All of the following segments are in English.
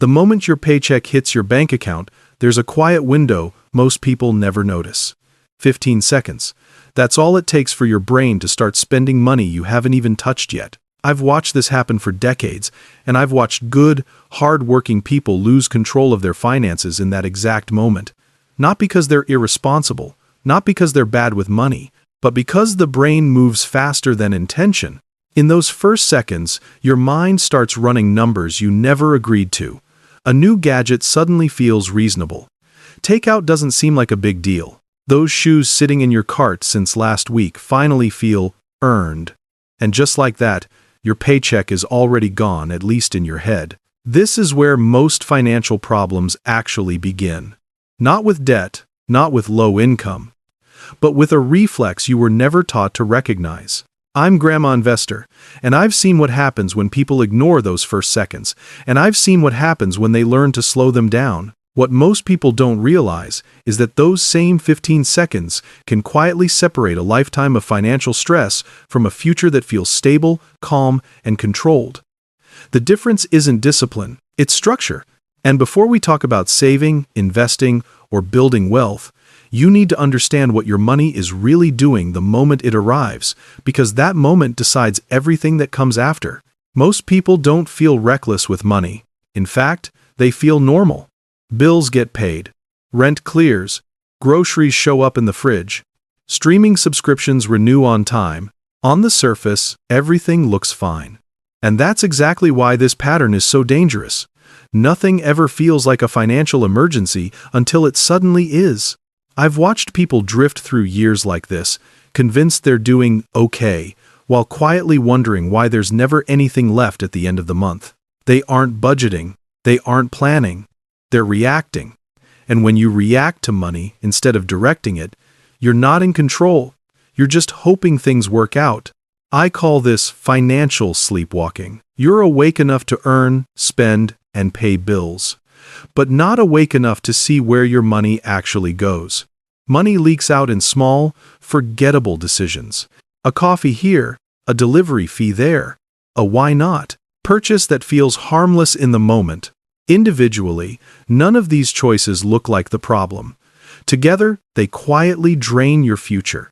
The moment your paycheck hits your bank account, there's a quiet window most people never notice. 15 seconds. That's all it takes for your brain to start spending money you haven't even touched yet. I've watched this happen for decades, and I've watched good, hard-working people lose control of their finances in that exact moment. Not because they're irresponsible, not because they're bad with money, but because the brain moves faster than intention. In those first seconds, your mind starts running numbers you never agreed to. A new gadget suddenly feels reasonable. Takeout doesn't seem like a big deal. Those shoes sitting in your cart since last week finally feel earned. And just like that, your paycheck is already gone, at least in your head. This is where most financial problems actually begin. Not with debt, not with low income, but with a reflex you were never taught to recognize. I'm Grandma Investor, and I've seen what happens when people ignore those first seconds, and I've seen what happens when they learn to slow them down. What most people don't realize is that those same 15 seconds can quietly separate a lifetime of financial stress from a future that feels stable, calm, and controlled. The difference isn't discipline, it's structure. And before we talk about saving, investing, or building wealth, you need to understand what your money is really doing the moment it arrives, because that moment decides everything that comes after. Most people don't feel reckless with money. In fact, they feel normal. Bills get paid, rent clears, groceries show up in the fridge, streaming subscriptions renew on time. On the surface, everything looks fine. And that's exactly why this pattern is so dangerous. Nothing ever feels like a financial emergency until it suddenly is. I've watched people drift through years like this, convinced they're doing okay, while quietly wondering why there's never anything left at the end of the month. They aren't budgeting, they aren't planning, they're reacting. And when you react to money instead of directing it, you're not in control. You're just hoping things work out. I call this financial sleepwalking. You're awake enough to earn, spend, and pay bills, but not awake enough to see where your money actually goes. Money leaks out in small, forgettable decisions. A coffee here, a delivery fee there, a why not purchase that feels harmless in the moment. Individually, none of these choices look like the problem. Together, they quietly drain your future.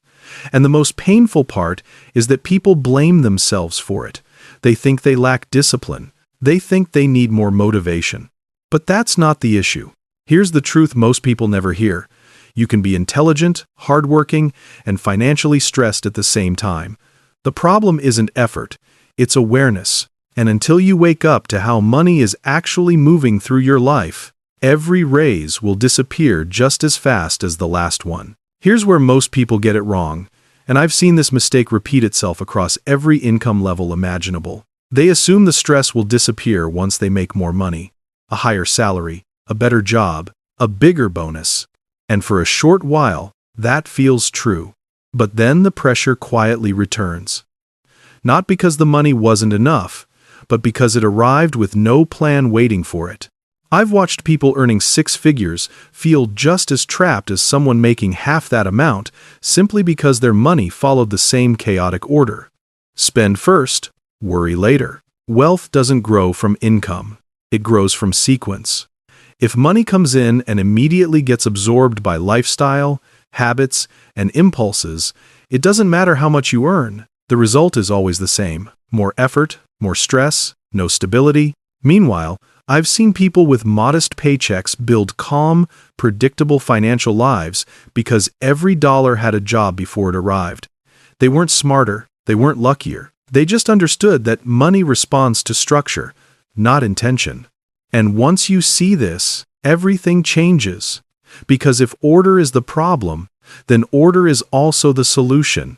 And the most painful part is that people blame themselves for it. They think they lack discipline. They think they need more motivation. But that's not the issue. Here's the truth most people never hear. You can be intelligent, hardworking, and financially stressed at the same time. The problem isn't effort, it's awareness. And until you wake up to how money is actually moving through your life, every raise will disappear just as fast as the last one. Here's where most people get it wrong, and I've seen this mistake repeat itself across every income level imaginable. They assume the stress will disappear once they make more money. A higher salary, a better job, a bigger bonus. And for a short while, that feels true. But then the pressure quietly returns. Not because the money wasn't enough, but because it arrived with no plan waiting for it. I've watched people earning six figures feel just as trapped as someone making half that amount simply because their money followed the same chaotic order. Spend first, worry later. Wealth doesn't grow from income. It grows from sequence. If money comes in and immediately gets absorbed by lifestyle, habits, and impulses, it doesn't matter how much you earn. The result is always the same. More effort, more stress, no stability. Meanwhile, I've seen people with modest paychecks build calm, predictable financial lives because every dollar had a job before it arrived. They weren't smarter, they weren't luckier. They just understood that money responds to structure, not intention. And once you see this, everything changes. Because if order is the problem, then order is also the solution.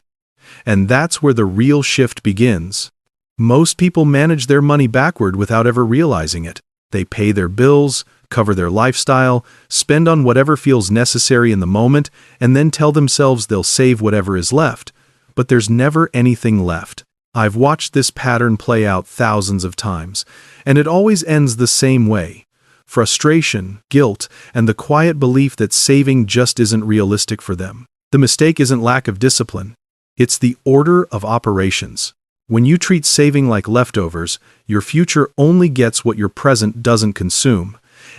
And that's where the real shift begins. Most people manage their money backward without ever realizing it. They pay their bills, cover their lifestyle, spend on whatever feels necessary in the moment, and then tell themselves they'll save whatever is left. But there's never anything left. I've watched this pattern play out thousands of times, and it always ends the same way. Frustration, guilt, and the quiet belief that saving just isn't realistic for them. The mistake isn't lack of discipline. It's the order of operations. When you treat saving like leftovers, your future only gets what your present doesn't consume,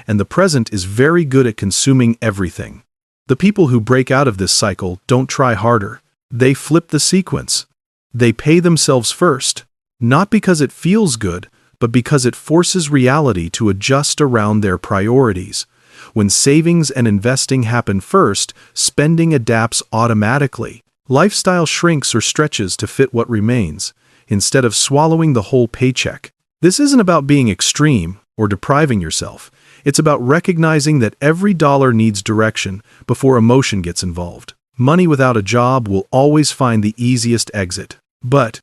and the present is very good at consuming everything. The people who break out of this cycle don't try harder. They flip the sequence. They pay themselves first, not because it feels good, but because it forces reality to adjust around their priorities. When savings and investing happen first, spending adapts automatically. Lifestyle shrinks or stretches to fit what remains, instead of swallowing the whole paycheck. This isn't about being extreme or depriving yourself. It's about recognizing that every dollar needs direction before emotion gets involved. Money without a job will always find the easiest exit. But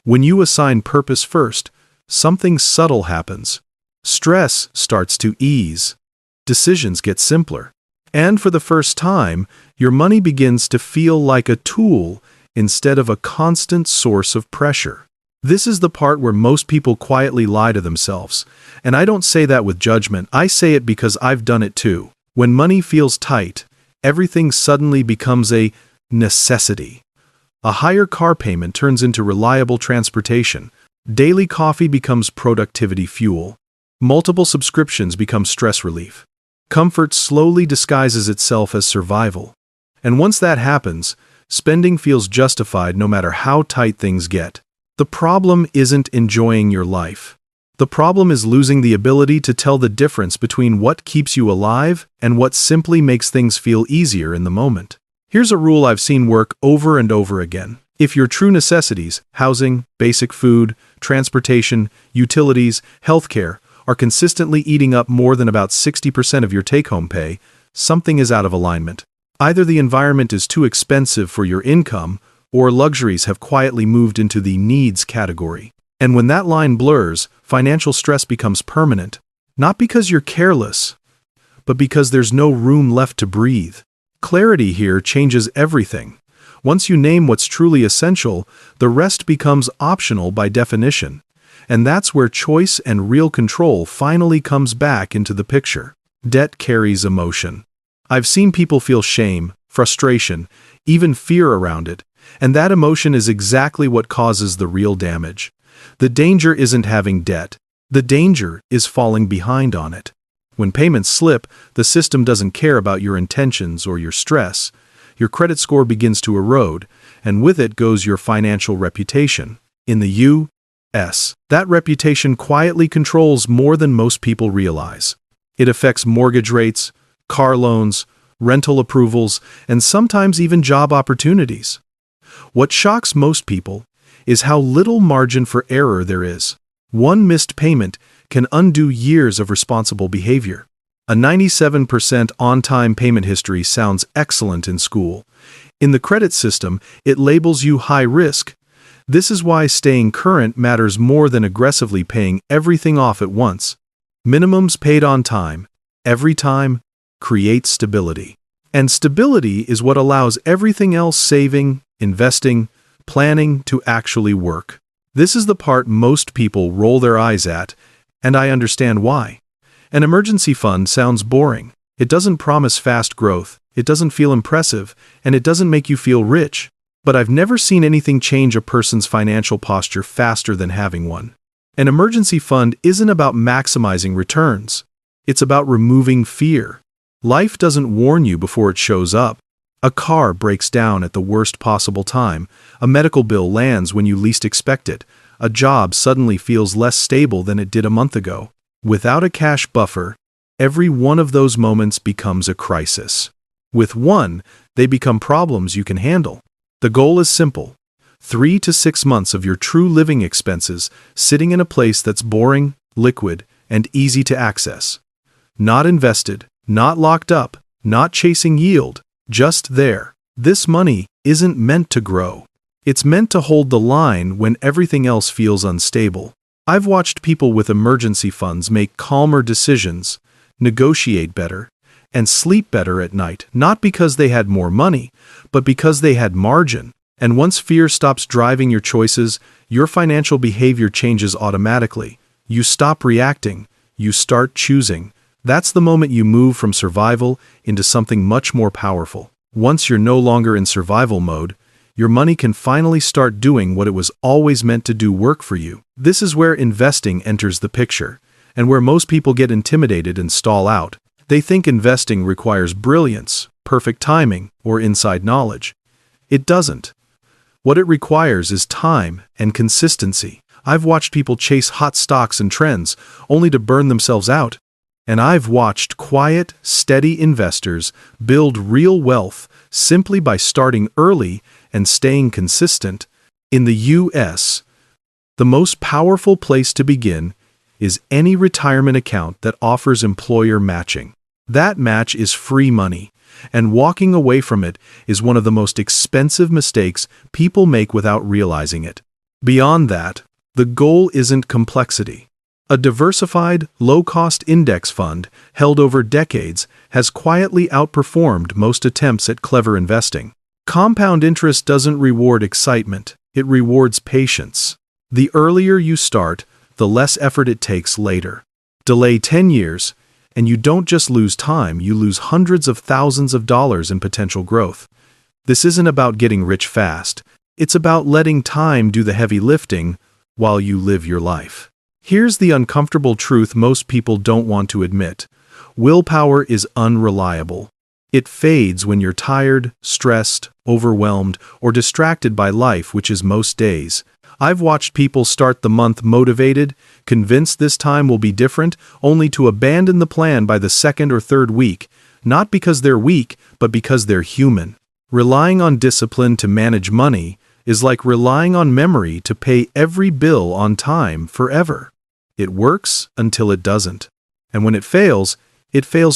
when you assign purpose first, something subtle happens. Stress starts to ease. Decisions get simpler. And for the first time, your money begins to feel like a tool instead of a constant source of pressure. This is the part where most people quietly lie to themselves. And I don't say that with judgment, I say it because I've done it too. When money feels tight, everything suddenly becomes a necessity. A higher car payment turns into reliable transportation. Daily coffee becomes productivity fuel. Multiple subscriptions become stress relief. Comfort slowly disguises itself as survival. And once that happens, spending feels justified no matter how tight things get. The problem isn't enjoying your life. The problem is losing the ability to tell the difference between what keeps you alive and what simply makes things feel easier in the moment. Here's a rule I've seen work over and over again. If your true necessities, housing, basic food, transportation, utilities, healthcare, are consistently eating up more than about 60% of your take-home pay, something is out of alignment. Either the environment is too expensive for your income, or luxuries have quietly moved into the needs category. And when that line blurs, financial stress becomes permanent. Not because you're careless, but because there's no room left to breathe. Clarity here changes everything. Once you name what's truly essential, the rest becomes optional by definition. And that's where choice and real control finally comes back into the picture. Debt carries emotion. I've seen people feel shame, frustration, even fear around it, and that emotion is exactly what causes the real damage. The danger isn't having debt. The danger is falling behind on it. When payments slip, the system doesn't care about your intentions or your stress. Your credit score begins to erode, and with it goes your financial reputation. In the U.S., that reputation quietly controls more than most people realize. It affects mortgage rates, car loans, rental approvals, and sometimes even job opportunities. What shocks most people is how little margin for error there is. One missed payment can undo years of responsible behavior. A 97% on-time payment history sounds excellent in school. In the credit system, it labels you high risk. This is why staying current matters more than aggressively paying everything off at once. Minimums paid on time, every time, create stability. And stability is what allows everything else, saving, investing, planning, to actually work. This is the part most people roll their eyes at, and I understand why. An emergency fund sounds boring. It doesn't promise fast growth, it doesn't feel impressive, and it doesn't make you feel rich. But I've never seen anything change a person's financial posture faster than having one. An emergency fund isn't about maximizing returns. It's about removing fear. Life doesn't warn you before it shows up. A car breaks down at the worst possible time. A medical bill lands when you least expect it. A job suddenly feels less stable than it did a month ago. Without a cash buffer, every one of those moments becomes a crisis. With one, they become problems you can handle. The goal is simple: 3 to 6 months of your true living expenses sitting in a place that's boring, liquid, and easy to access. Not invested, not locked up, not chasing yield, just there. This money isn't meant to grow. It's meant to hold the line when everything else feels unstable. I've watched people with emergency funds make calmer decisions, negotiate better, and sleep better at night, not because they had more money, but because they had margin. And once fear stops driving your choices, your financial behavior changes automatically. You stop reacting, you start choosing. That's the moment you move from survival into something much more powerful. Once you're no longer in survival mode, your money can finally start doing what it was always meant to do: work for you. This is where investing enters the picture, and where most people get intimidated and stall out. They think investing requires brilliance, perfect timing, or inside knowledge. It doesn't. What it requires is time and consistency. I've watched people chase hot stocks and trends only to burn themselves out. And I've watched quiet, steady investors build real wealth simply by starting early and staying consistent. In the US, the most powerful place to begin is any retirement account that offers employer matching. That match is free money, and walking away from it is one of the most expensive mistakes people make without realizing it. Beyond that, the goal isn't complexity. A diversified, low-cost index fund held over decades has quietly outperformed most attempts at clever investing. Compound interest doesn't reward excitement, it rewards patience. The earlier you start, the less effort it takes later. Delay 10 years, and you don't just lose time, you lose hundreds of thousands of dollars in potential growth. This isn't about getting rich fast. It's about letting time do the heavy lifting while you live your life. Here's the uncomfortable truth most people don't want to admit. Willpower is unreliable. It fades when you're tired, stressed, overwhelmed, or distracted by life, which is most days. I've watched people start the month motivated, convinced this time will be different, only to abandon the plan by the second or third week, not because they're weak, but because they're human. Relying on discipline to manage money is like relying on memory to pay every bill on time forever. It works until it doesn't. And when it fails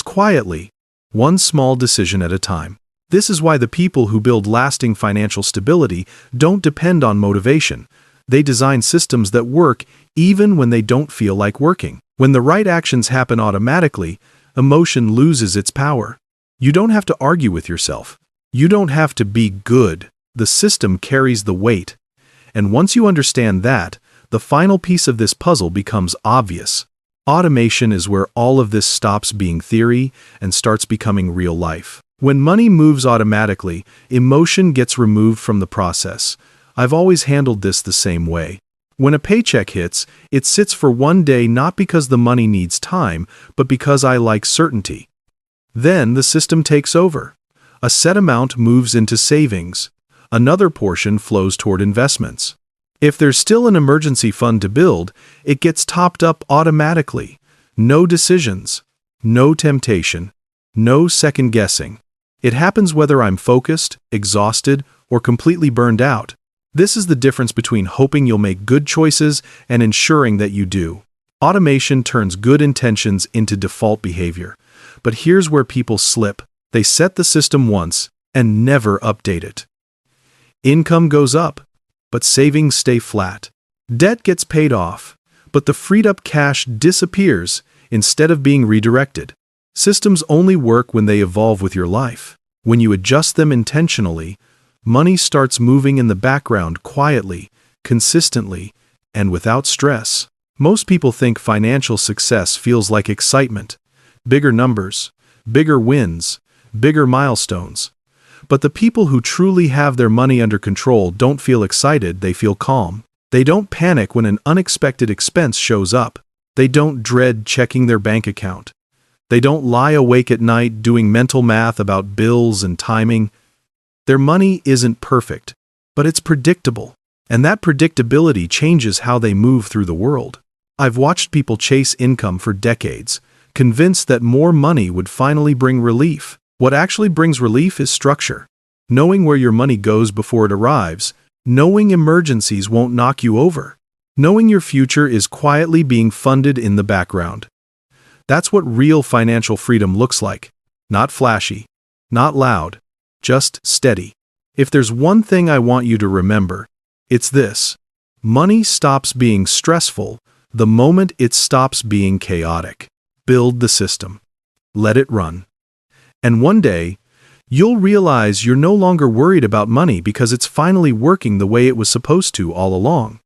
quietly, one small decision at a time. This is why the people who build lasting financial stability don't depend on motivation. They design systems that work even when they don't feel like working. When the right actions happen automatically, emotion loses its power. You don't have to argue with yourself. You don't have to be good. The system carries the weight. And once you understand that, the final piece of this puzzle becomes obvious. Automation is where all of this stops being theory and starts becoming real life. When money moves automatically, emotion gets removed from the process. I've always handled this the same way. When a paycheck hits, it sits for one day not because the money needs time, but because I like certainty. Then the system takes over. A set amount moves into savings. Another portion flows toward investments. If there's still an emergency fund to build, it gets topped up automatically. No decisions, no temptation, no second guessing. It happens whether I'm focused, exhausted, or completely burned out. This is the difference between hoping you'll make good choices and ensuring that you do. Automation turns good intentions into default behavior. But here's where people slip. They set the system once and never update it. Income goes up, but savings stay flat. Debt gets paid off, but the freed-up cash disappears instead of being redirected. Systems only work when they evolve with your life. When you adjust them intentionally, money starts moving in the background quietly, consistently, and without stress. Most people think financial success feels like excitement, bigger numbers, bigger wins, bigger milestones. But the people who truly have their money under control don't feel excited, they feel calm. They don't panic when an unexpected expense shows up. They don't dread checking their bank account. They don't lie awake at night doing mental math about bills and timing. Their money isn't perfect, but it's predictable. And that predictability changes how they move through the world. I've watched people chase income for decades, convinced that more money would finally bring relief. What actually brings relief is structure. Knowing where your money goes before it arrives, knowing emergencies won't knock you over, knowing your future is quietly being funded in the background. That's what real financial freedom looks like. Not flashy, not loud, just steady. If there's one thing I want you to remember, it's this. Money stops being stressful the moment it stops being chaotic. Build the system. Let it run. And one day, you'll realize you're no longer worried about money because it's finally working the way it was supposed to all along.